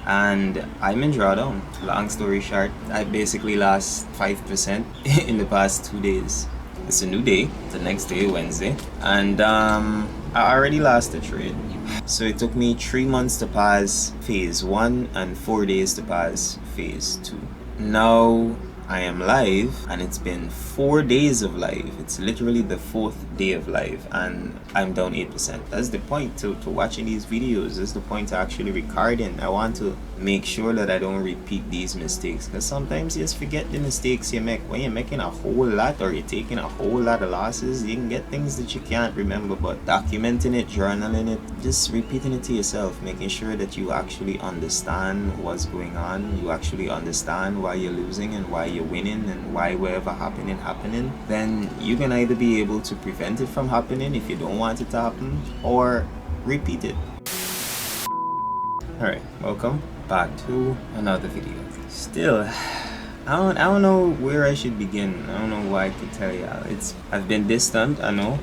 and I'm in drawdown. Long story short, I basically lost 5% in the past 2 days. It's a new day, the next day, Wednesday, and I already lost the trade. So it took me 3 months to pass phase 1 and 4 days to pass phase 2. Now I am live, and it's been 4 days of live. It's literally the 4th day of live, and I'm down 8%. That's the point to watching these videos. That's the point to actually recording. I want to make sure that I don't repeat these mistakes, because sometimes you just forget the mistakes you make. When you're making a whole lot or you're taking a whole lot of losses, you can get things that you can't remember, but documenting it, journaling it, just repeating it to yourself, making sure that you actually understand what's going on, you actually understand why you're losing and why you're winning and why whatever happening, then you can either be able to prevent it from happening if you don't want it to happen, or repeat it. Alright, welcome back to another video. Still, I don't know where I should begin. I don't know what I could tell y'all. I've been distant, I know.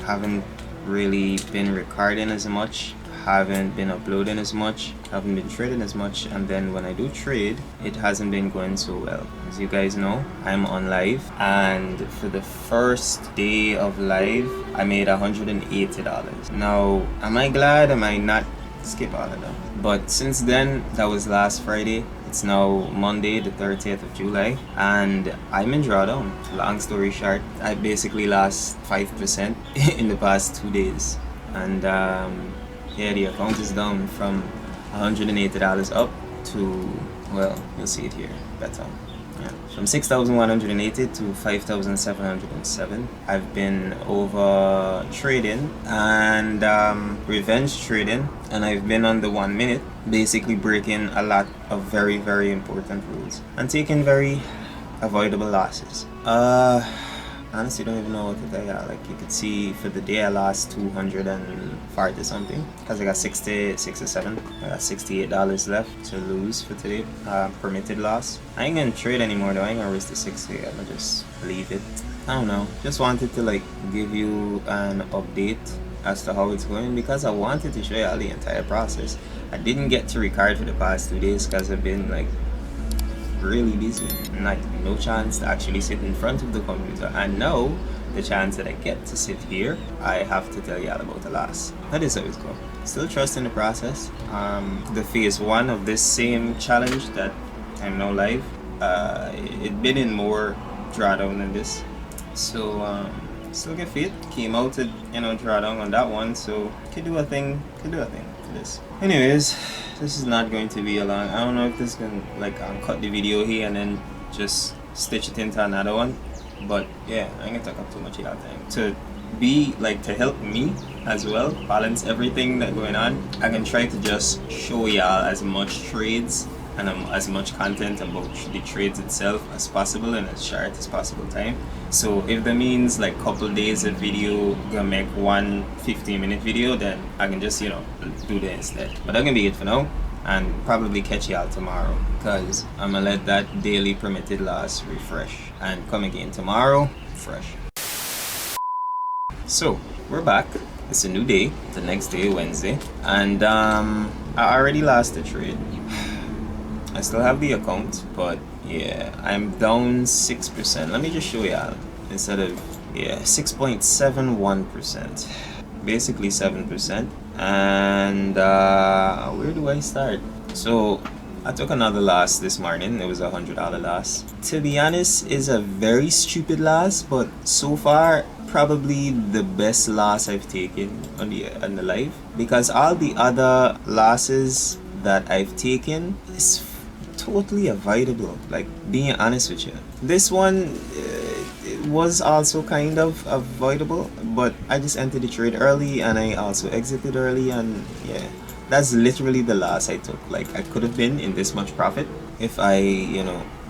Haven't really been recording as much, haven't been uploading as much, haven't been trading as much, and then when I do trade, it hasn't been going so well. As you guys know, I'm on live, and for the first day of live, I made $180. Now, am I glad? Am I not? Skip all of that. But since then, that was last Friday. It's now Monday, the 30th of July, and I'm in drawdown. Long story short, I basically lost 5% in the past 2 days, and yeah, the account is down from $180 up to, well, you'll see it here better. Yeah, from 6,180 to 5,707. I've been over trading and revenge trading, and I've been on the 1 minute, basically breaking a lot of very, very important rules and taking very avoidable losses. Honestly, don't even know what to tell you. Like, you could see for the day I lost 240 something because I got 67. I got $68 left to lose for today. Permitted loss. I ain't gonna trade anymore though. I ain't gonna risk the 60. I'm gonna just leave it. I don't know. Just wanted to like give you an update as to how it's going, because I wanted to show you all the entire process. I didn't get to record for the past 2 days because I've been like really busy, like no chance to actually sit in front of the computer, and now the chance that I get to sit here, I have to tell you all about the loss. That is how it's going. Still trusting the process. The phase 1 of this same challenge that I'm now live, it been in more drawdown than this, so still get fit. Came out at drawdown on that one, so could do a thing to this. Anyways, this is not going to be a long. I don't know if this can like cut the video here and then just stitch it into another one, but yeah, I ain't gonna take up too much of your time to help me as well balance everything that's going on. I can try to just show y'all as much trades and as much content about the trades itself as possible in as short as possible time. So if that means like couple days of video gonna make one 15-minute video, then I can just do that instead. But that can be it for now, and probably catch y'all tomorrow, because I'm gonna let that daily permitted loss refresh and come again tomorrow fresh. So we're back. It's a new day, the next day, Wednesday, and I already lost the trade. I still have the account, but yeah, I'm down 6%. Let me just show y'all. Instead of 6.71%, basically 7%. And where do I start? So I took another loss this morning. It was a $100 loss. To be honest, it's a very stupid loss, but so far probably the best loss I've taken on the live, because all the other losses that I've taken is totally avoidable, like being honest with you. This one it was also kind of avoidable, but I just entered the trade early and I also exited early, and yeah, that's literally the loss I took. Like, I could have been in this much profit if I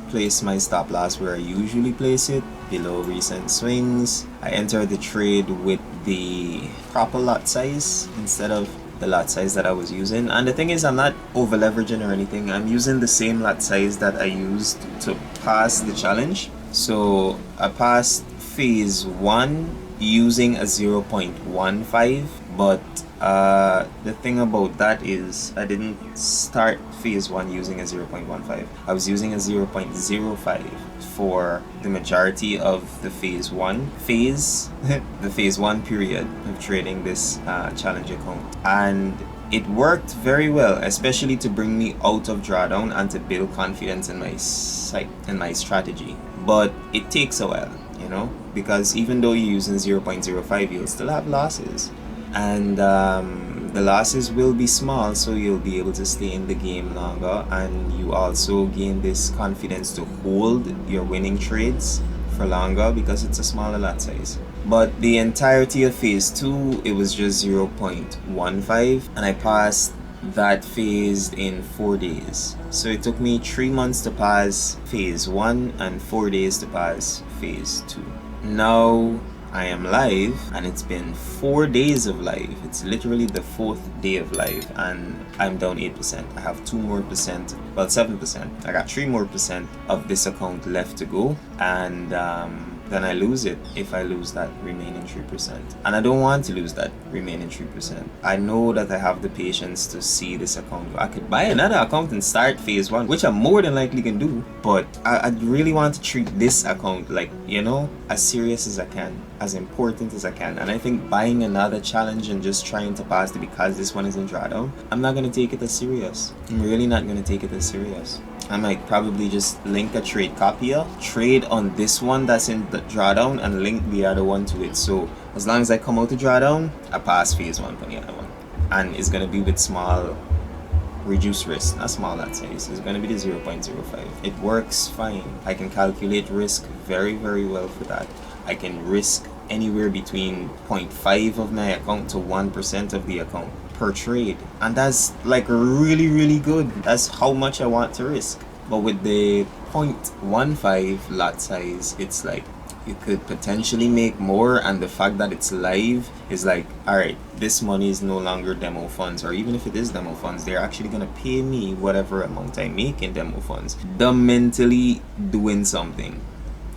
place my stop loss where I usually place it, below recent swings. I entered the trade with the proper lot size instead of the lot size that I was using. And the thing is, I'm not over leveraging or anything. I'm using the same lot size that I used to pass the challenge. So I passed phase 1 using a 0.15, but The thing about that is I didn't start phase 1 using a 0.15. I was using a 0.05 for the majority of the phase 1 phase, the phase 1 period of trading this challenge account. And it worked very well, especially to bring me out of drawdown and to build confidence in my strategy. But it takes a while, you know, because even though you're using 0.05, you'll still have losses. And the losses will be small, so you'll be able to stay in the game longer, and you also gain this confidence to hold your winning trades for longer because it's a smaller lot size. But the entirety of phase 2, it was just 0.15, and I passed that phase in 4 days. So it took me 3 months to pass phase 1 and 4 days to pass phase 2. Now I am live, and it's been 4 days of live. It's literally the 4th day of live, and I'm down 8%. I have 2 more percent, well 7%. I got 3 more percent of this account left to go, and then I lose it if I lose that remaining 3%. And I don't want to lose that remaining 3%. I know that I have the patience to see this account. I could buy another account and start phase 1, which I more than likely can do, but I really want to treat this account like, you know, as serious as I can, as important as I can. And I think buying another challenge and just trying to pass it because this one is in drawdown, I'm not going to take it as serious. I'm really not going to take it as serious. I might probably just link a trade copier, trade on this one that's in the drawdown, and link the other one to it. So as long as I come out to drawdown, I pass phase 1 for the other one. And it's going to be with small reduced risk, not small lot size. It's going to be the 0.05. It works fine. I can calculate risk very, very well for that. I can risk anywhere between 0.5 of my account to 1% of the account per trade, and that's like really, really good. That's how much I want to risk. But with the 0.15 lot size, it's like you could potentially make more, and the fact that it's live is like, alright, this money is no longer demo funds, or even if it is demo funds, they're actually gonna pay me whatever amount I make in demo funds. Them mentally doing something,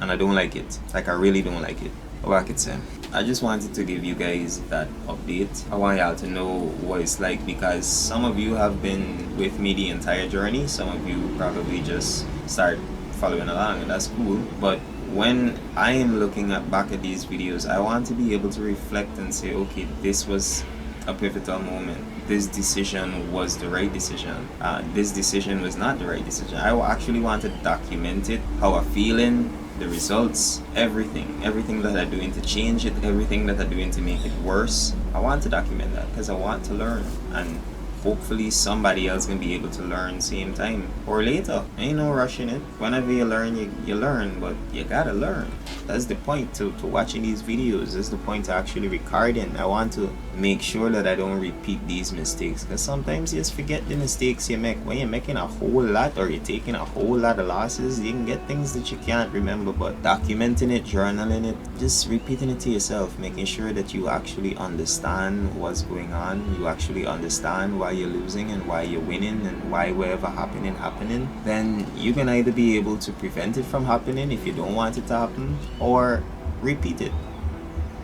and I don't like it. Like, I really don't like it. What I could say, I just wanted to give you guys that update. I want y'all to know what it's like, because some of you have been with me the entire journey. Some of you probably just start following along, and that's cool. But when I am looking back at these videos, I want to be able to reflect and say, okay, this was a pivotal moment. This decision was the right decision. This decision was not the right decision. I actually want to document it, how I'm feeling, the results, everything that I'm doing to change it, everything that I'm doing to make it worse. I want to document that because I want to learn, and hopefully somebody else can be able to learn same time or later. Ain't no rushing it. Whenever you learn, you learn, but you gotta learn. That's the point to watching these videos. That's the point to actually recording. I want to make sure that I don't repeat these mistakes, because sometimes you just forget the mistakes you make. When you're making a whole lot, or you're taking a whole lot of losses, you can get things that you can't remember. But documenting it, journaling it, just repeating it to yourself, making sure that you actually understand what's going on, you actually understand why you're losing and why you're winning and why whatever happening, then you can either be able to prevent it from happening if you don't want it to happen, or repeat it.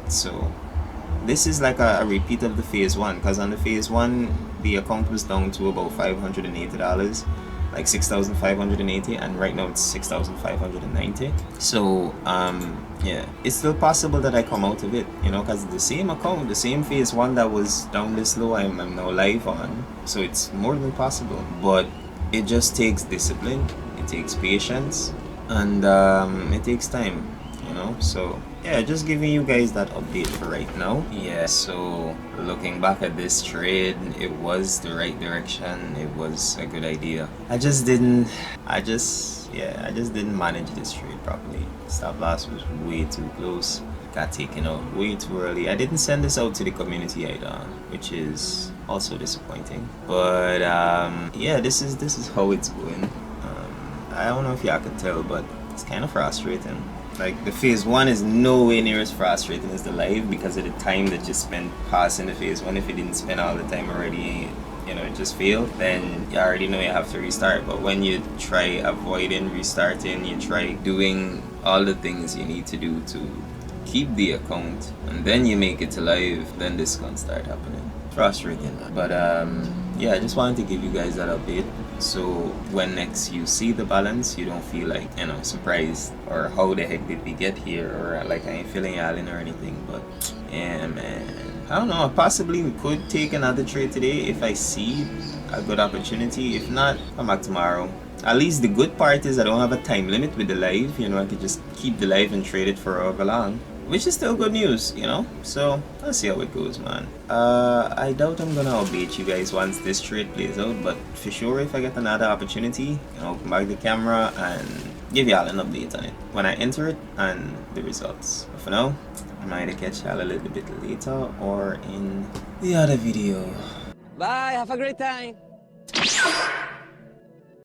So this is like a repeat of the phase 1, because on the phase 1 the account was down to about $580, like 6,580, and right now it's 6,590. So yeah, it's still possible that I come out of it, you know, because the same account, the same phase 1 that was down this low, I'm now live on. So it's more than possible, but it just takes discipline, it takes patience, and it takes time, you know. So yeah, just giving you guys that update for right now. Yeah, so looking back at this trade, it was the right direction. It was a good idea. I just didn't manage this trade properly. Stop loss was way too close. Got taken out way too early. I didn't send this out to the community either, which is also disappointing. But yeah, this is how it's going. I don't know if y'all could tell, but it's kind of frustrating. Like, the phase 1 is nowhere near as frustrating as the live, because of the time that you spend passing the phase 1. If you didn't spend all the time already, you know, it just failed, then you already know you have to restart. But when you try avoiding restarting, you try doing all the things you need to do to keep the account, and then you make it to live, then this can start happening. frustrating, man. But yeah, I just wanted to give you guys that update. So when next you see the balance, you don't feel like, you know, surprised or how the heck did we get here, or like I ain't feeling y'all in or anything. But yeah, man, I don't know. I possibly could take another trade today if I see a good opportunity. If not, come back tomorrow. At least the good part is I don't have a time limit with the live. You know, I could just keep the live and trade it for however long, which is still good news, you know. So let's see how it goes, man. I doubt I'm gonna update you guys once this trade plays out, but for sure if I get another opportunity, I'll come back the camera and give y'all an update on it when I enter it and the results. But for now, I might catch y'all a little bit later or in the other video. Bye, have a great time.